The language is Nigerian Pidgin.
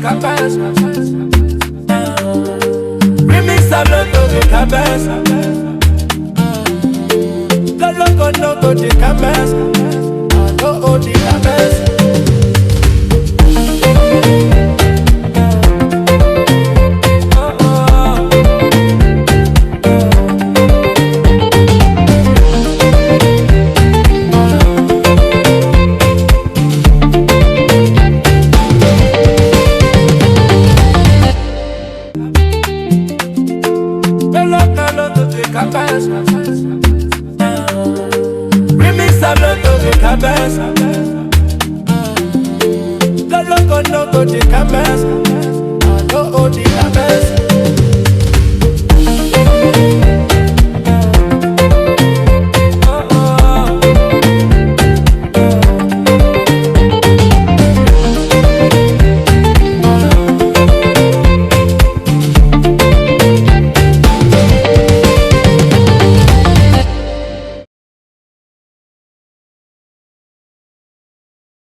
cabeza. Remix hablando de cabeza. Lo loco de cabeza. Oh, de cabeza. Remix hablando de cabeza. Lo loco de cabeza. Oh, de cabeza.